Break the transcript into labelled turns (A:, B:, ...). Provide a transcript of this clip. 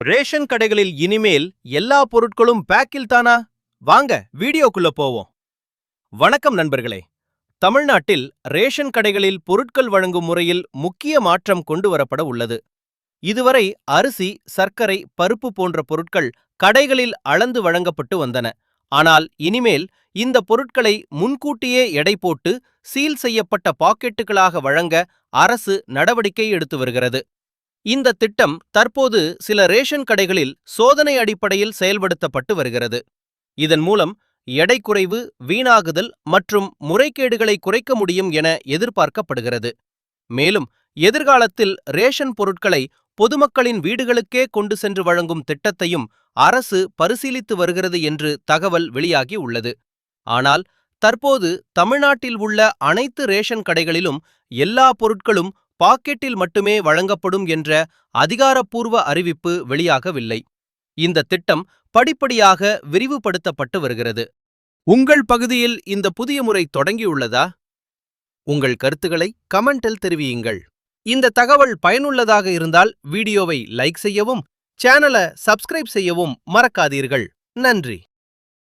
A: Ration கடைகளில் இனிமேல் எல்லா பொருட்களும் பேக்கில் தானா? வாங்க வீடியோக்குள்ள போவோம். வணக்கம் நண்பர்களே. தமிழ்நாட்டில் ரேஷன் கடைகளில் பொருட்கள் வழங்கும் முறையில் முக்கிய மாற்றம் கொண்டு வரப்பட உள்ளது. இதுவரை அரிசி, சர்க்கரை, பருப்பு போன்ற பொருட்கள் கடைகளில் அளந்து வழங்கப்பட்டு வந்தன. ஆனால் இனிமேல் இந்த பொருட்களை முன்கூட்டியே எடை போட்டு சீல் செய்யப்பட்ட பாக்கெட்டுகளாக வழங்க அரசு நடவடிக்கை எடுத்து வருகிறது. இந்த திட்டம் தற்போது சில ரேஷன் கடைகளில் சோதனை அடிப்படையில் செயல்படுத்தப்பட்டு வருகிறது. இதன் மூலம் எடை குறைவு, வீணாகுதல் மற்றும் முறைகேடுகளை குறைக்க முடியும் என எதிர்பார்க்கப்படுகிறது. மேலும் எதிர்காலத்தில் ரேஷன் பொருட்களை பொதுமக்களின் வீடுகளுக்கே கொண்டு சென்று வழங்கும் திட்டத்தையும் அரசு பரிசீலித்து வருகிறது என்று தகவல் வெளியாகி உள்ளது. ஆனால் தற்போது தமிழ்நாட்டில் உள்ள அனைத்து ரேஷன் கடைகளிலும் எல்லா பொருட்களும் பாக்கெட்டில் மட்டுமே வழங்கப்படும் என்ற அதிகாரப்பூர்வ அறிவிப்பு வெளியாகவில்லை. இந்த திட்டம் படிப்படியாக விரிவுபடுத்தப்பட்டு வருகிறது. உங்கள் பகுதியில் இந்த புதிய முறை தொடங்கியுள்ளதா? உங்கள் கருத்துக்களை கமெண்டில் தெரிவியுங்கள். இந்த தகவல் பயனுள்ளதாக இருந்தால் வீடியோவை லைக் செய்யவும், சேனலை சப்ஸ்கிரைப் செய்யவும் மறக்காதீர்கள். நன்றி.